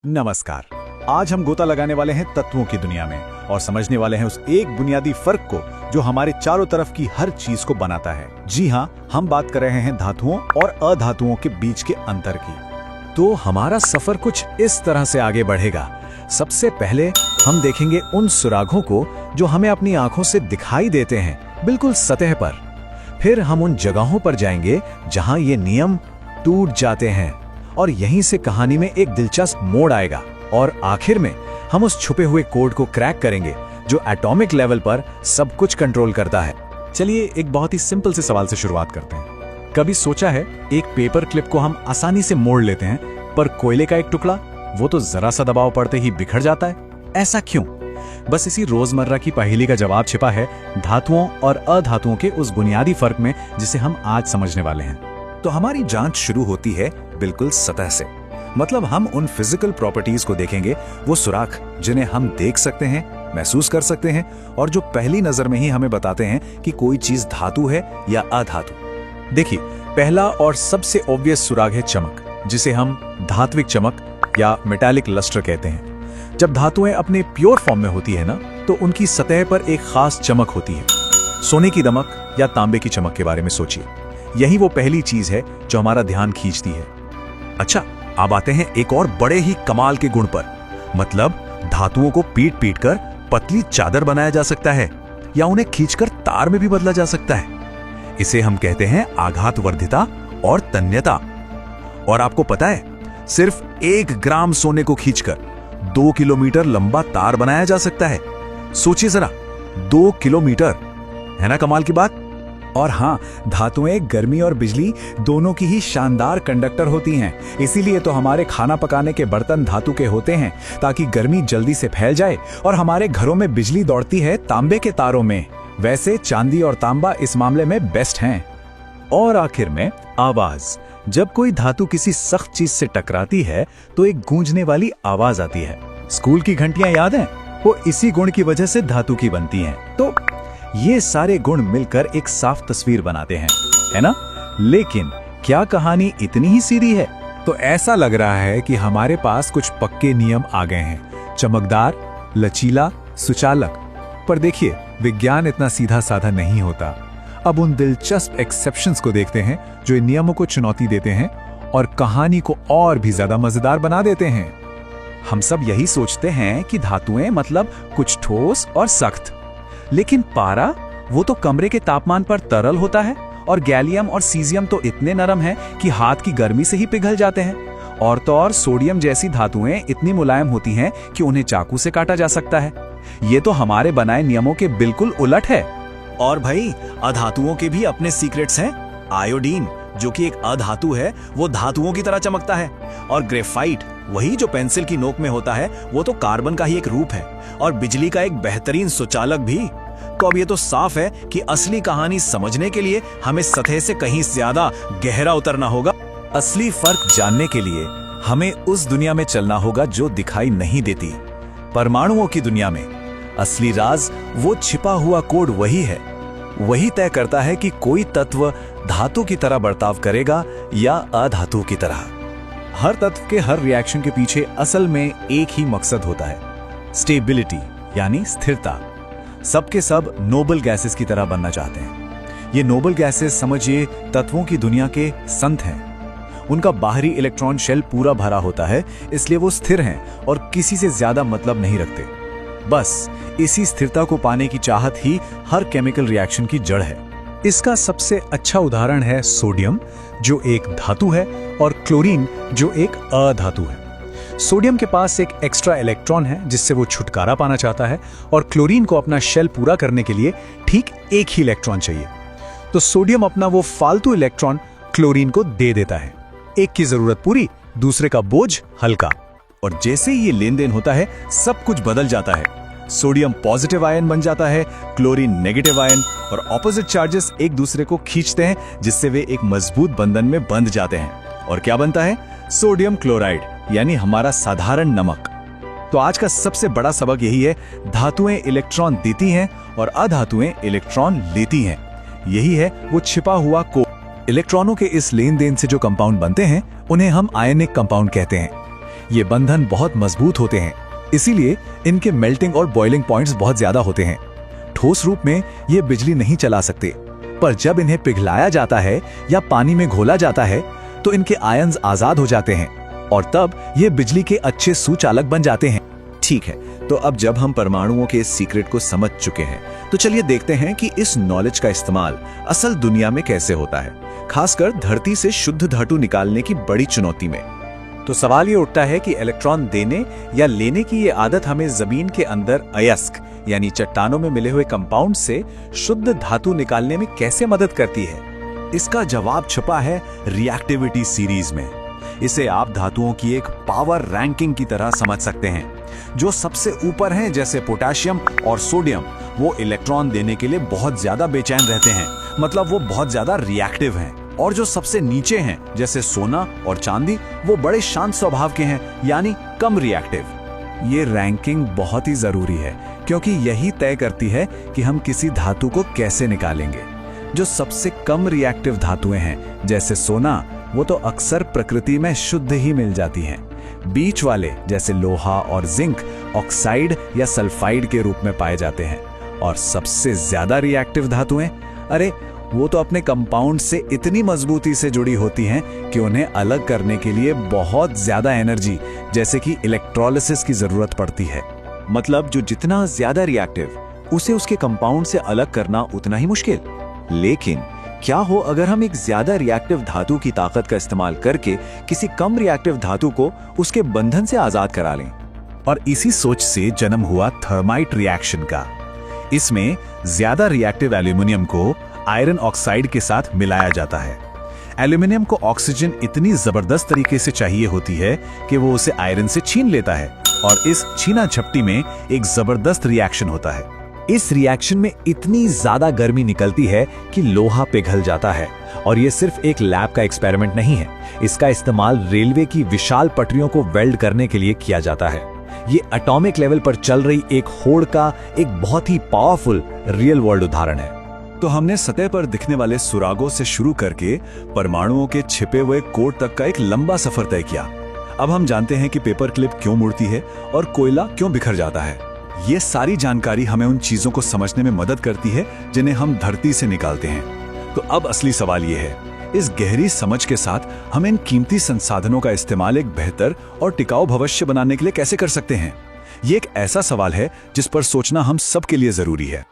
नमस्कार। आज हम गोता लगाने वाले हैं तत्वों की दुनिया में और समझने वाले हैं उस एक बुनियादी फर्क को जो हमारे चारों तरफ की हर चीज को बनाता है। जी हाँ, हम बात कर रहे हैं धातुओं और अधातुओं के बीच के अंतर की। तो हमारा सफर कुछ इस तरह से आगे बढ़ेगा। सबसे पहले हम देखेंगे उन सुरागों को जो हमें अपनी आंखों से दिखाई देते हैं, बिल्कुल सतह पर। फिर हम उन जगहों पर जाएंगे जहां ये नियम टूट जाते हैं और यहीं से कहानी में एक दिलचस्प मोड़ आएगा। और आखिर में हम उस छुपे हुए कोड को क्रैक करेंगे जो एटॉमिक लेवल पर सब कुछ कंट्रोल करता है। चलिए एक बहुत ही सिंपल से सवाल से शुरुआत करते हैं। कभी सोचा है एक पेपर क्लिप को हम आसानी से मोड़ लेते हैं, पर कोयले का एक टुकड़ा वो तो जरा सा दबाव पड़ते ही बिखर जाता है। ऐसा क्यों? बस इसी रोजमर्रा की पहेली का जवाब छिपा है धातुओं और अधातुओं के उस बुनियादी फर्क में जिसे हम आज समझने वाले हैं। तो हमारी जांच शुरू होती है बिल्कुल सतह से। मतलब हम उन फिजिकल प्रॉपर्टीज को देखेंगे, वो सुराख जिन्हें हम देख सकते हैं, महसूस कर सकते हैं और जो पहली नजर में ही हमें बताते हैं कि कोई चीज धातु है या अधातु। देखिए, पहला और सबसे ऑब्वियस सुराग है चमक, जिसे हम धात्विक चमक या मेटालिक लस्टर कहते हैं। जब धातुएं अपने प्योर फॉर्म में होती है ना, तो उनकी सतह पर एक खास चमक होती है। सोने की दमक या तांबे की चमक के बारे में सोचिए। यही वो पहली चीज है जो हमारा ध्यान खींचती है। अच्छा, अब आते हैं एक और बड़े ही कमाल के गुण पर। मतलब धातुओं को पीट पीट कर पतली चादर बनाया जा सकता है या उन्हें खींचकर तार में भी बदला जा सकता है। इसे हम कहते हैं आघात वर्धिता और तन्यता। और आपको पता है, सिर्फ 1 ग्राम सोने को खींचकर 2 किलोमीटर लंबा तार बनाया जा सकता है। सोचिए जरा, 2 किलोमीटर, है ना कमाल की बात? और हाँ, धातुएं गर्मी और बिजली दोनों की ही शानदार कंडक्टर होती हैं। इसीलिए तो हमारे खाना पकाने के बर्तन धातु के होते हैं, ताकि गर्मी जल्दी से फैल जाए। और हमारे घरों में बिजली दौड़ती है तांबे के तारों में। वैसे चांदी और तांबा इस मामले में बेस्ट हैं। और आखिर में आवाज। जब कोई धातु किसी सख्त चीज से टकराती है तो एक गूंजने वाली आवाज आती है। स्कूल की घंटियां याद हैं? वो इसी गुण की वजह से धातु की बनती हैं। तो ये सारे गुण मिलकर एक साफ तस्वीर बनाते हैं, है ना? लेकिन क्या कहानी इतनी ही सीधी है? तो ऐसा लग रहा है कि हमारे पास कुछ पक्के नियम आ गए हैं, चमकदार, लचीला, सुचालक। पर देखिए, विज्ञान इतना सीधा साधा नहीं होता। अब उन दिलचस्प एक्सेप्शंस को देखते हैं जो इन नियमों को चुनौती देते हैं और कहानी को और भी ज्यादा मजेदार बना देते हैं। हम सब यही सोचते हैं कि धातुएं मतलब कुछ ठोस और सख्त, लेकिन पारा वो तो कमरे के तापमान पर तरल होता है और गैलियम और सीजियम तो इतने नरम हैं कि हाथ की गर्मी से ही पिघल जाते हैं। और तो और सोडियम जैसी धातुएं इतनी मुलायम होती हैं कि उन्हें चाकू से काटा जा सकता है। ये तो हमारे बनाए नियमों के बिल्कुल उलट है। और भाई, अधातुओं के भी अपने सीक्रेट्स हैं। आयोडीन, जो कि एक अधातु है, वो धातुओं की तरह चमकता है। और ग्रेफाइट, वही जो पेंसिल की नोक में होता है, वो तो कार्बन का ही एक रूप है और बिजली का एक बेहतरीन सुचालक भी। तो अब ये तो साफ है कि असली कहानी समझने के लिए हमें सतह से कहीं ज्यादा गहरा उतरना होगा। असली फर्क जानने के लिए हमें उस दुनिया में चलना होगा जो दिखाई नहीं देती, परमाणुओं की दुनिया में। असली राज, वो छिपा हुआ कोड वही है। वही तय करता है कि कोई तत्व धातु की तरह बर्ताव करेगा या अधातु की तरह। हर तत्व के हर रिएक्शन के पीछे असल में एक ही मकसद होता है, स्टेबिलिटी यानी स्थिरता। सबके सब नोबल गैसेस की तरह बनना चाहते हैं। ये नोबल गैसेस, समझिए, तत्वों की दुनिया के संत हैं। उनका बाहरी इलेक्ट्रॉन शेल पूरा भरा होता है, इसलिए वो स्थिर हैं और किसी से ज्यादा मतलब नहीं रखते। बस इसी स्थिरता को पाने की चाहत ही हर केमिकल रिएक्शन की जड़ है। इसका सबसे अच्छा उदाहरण है सोडियम, जो एक धातु है, और क्लोरीन, जो एक अधातु है। सोडियम के पास एक एक्स्ट्रा इलेक्ट्रॉन है जिससे वो छुटकारा पाना चाहता है, और क्लोरीन को अपना शेल पूरा करने के लिए ठीक एक ही इलेक्ट्रॉन चाहिए। तो सोडियम अपना वो फालतू इलेक्ट्रॉन क्लोरीन को दे देता है। एक की जरूरत पूरी, दूसरे का बोझ हल्का। और जैसे ही ये लेन देन होता है, सब कुछ बदल जाता है। सोडियम पॉजिटिव आयन बन जाता है, क्लोरीन नेगेटिव आयन, और ऑपोजिट चार्जेस एक दूसरे को खींचते हैं, जिससे वे एक मजबूत बंधन में बंध जाते हैं। और क्या बनता है? सोडियम क्लोराइड, यानी हमारा साधारण नमक। तो आज का सबसे बड़ा सबक यही है, धातुएं इलेक्ट्रॉन देती हैं और अधातुएं इलेक्ट्रॉन लेती हैं। यही है वो छिपा हुआ कोड। इलेक्ट्रॉनों के इस लेन देन से जो कंपाउंड बनते हैं, उन्हें हम आयनिक कंपाउंड कहते हैं। ये बंधन बहुत मजबूत होते हैं, इसीलिए इनके मेल्टिंग और बॉइलिंग पॉइंट्स बहुत ज्यादा होते हैं। ठोस रूप में ये बिजली नहीं चला सकते, पर जब इन्हें पिघलाया जाता है या पानी में घोला जाता है तो इनके आयन्स आजाद हो जाते हैं और तब ये बिजली के अच्छे सुचालक बन जाते हैं। ठीक है, तो अब जब हम परमाणुओं के इस सीक्रेट को समझ चुके हैं, तो चलिए देखते हैं कि इस नॉलेज का इस्तेमाल असल दुनिया में कैसे होता है, खासकर धरती से शुद्ध धातु निकालने की बड़ी चुनौती में। तो सवाल ये उठता है कि इलेक्ट्रॉन देने या लेने की ये आदत हमें जमीन के अंदर अयस्क यानी चट्टानों में मिले हुए कंपाउंड से शुद्ध धातु निकालने में कैसे मदद करती है? इसका जवाब छुपा है रिएक्टिविटी सीरीज में। इसे आप धातुओं की एक पावर रैंकिंग की तरह समझ सकते हैं। जो सबसे ऊपर हैं जैसे पोटेशियम और सोडियम, वो इलेक्ट्रॉन देने के लिए बहुत ज्यादा बेचैन रहते हैं, मतलब वो बहुत ज्यादा रिएक्टिव हैं। और जो सबसे नीचे हैं जैसे सोना और चांदी, वो बड़े शांत स्वभाव के हैं, यानी कम रिएक्टिव। ये रैंकिंग बहुत ही जरूरी है क्योंकि यही तय करती है कि हम किसी धातु को कैसे निकालेंगे। जो सबसे कम रिएक्टिव धातुएं हैं जैसे सोना, वो तो अक्सर प्रकृति में शुद्ध ही मिल जाती हैं। बीच वाले जैसे लोहा और जिंक ऑक्साइड या सल्फाइड के रूप में पाए जाते हैं। और सबसे ज्यादा रिएक्टिव धातुएं, अरे वो तो अपने कंपाउंड से इतनी मजबूती से जुड़ी होती हैं कि उन्हें अलग करने के लिए बहुत ज्यादा एनर्जी जैसे कि इलेक्ट्रोलिसिस की जरूरत पड़ती है। मतलब जो जितना ज्यादा रिएक्टिव, उसे उसके कंपाउंड से अलग करना उतना ही मुश्किल। लेकिन क्या हो अगर हम एक ज्यादा रिएक्टिव धातु की ताकत का इस्तेमाल करके किसी कम रिएक्टिव धातु को उसके बंधन से आजाद करा लें? और इसी सोच से जन्म हुआ थर्माइट रिएक्शन का। इसमें ज्यादा रिएक्टिव एल्यूमिनियम को आयरन ऑक्साइड के साथ मिलाया जाता है। एल्यूमिनियम को ऑक्सीजन इतनी जबरदस्त तरीके से चाहिए होती है कि वो उसे आयरन से छीन लेता है और इस छीना झपटी में एक जबरदस्त रिएक्शन होता है। इस रिएक्शन में इतनी ज्यादा गर्मी निकलती है कि लोहा पिघल जाता है। और ये सिर्फ एक लैब का एक्सपेरिमेंट नहीं है, इसका इस्तेमाल रेलवे की विशाल पटरियों को वेल्ड करने के लिए किया जाता है। ये एटॉमिक लेवल पर चल रही एक होड़ का एक बहुत ही पावरफुल रियल वर्ल्ड उदाहरण है। तो हमने सतह पर दिखने वाले सुरागों से शुरू करके परमाणुओं के छिपे हुए कोड तक का एक लंबा सफर तय किया। अब हम जानते हैं कि पेपर क्लिप क्यों मुड़ती है और कोयला क्यों बिखर जाता है। ये सारी जानकारी हमें उन चीजों को समझने में मदद करती है जिन्हें हम धरती से निकालते हैं। तो अब असली सवाल ये है, इस गहरी समझ के साथ हम इन कीमती संसाधनों का इस्तेमाल एक बेहतर और टिकाऊ भविष्य बनाने के लिए कैसे कर सकते हैं? ये एक ऐसा सवाल है जिस पर सोचना हम सबके लिए जरूरी है।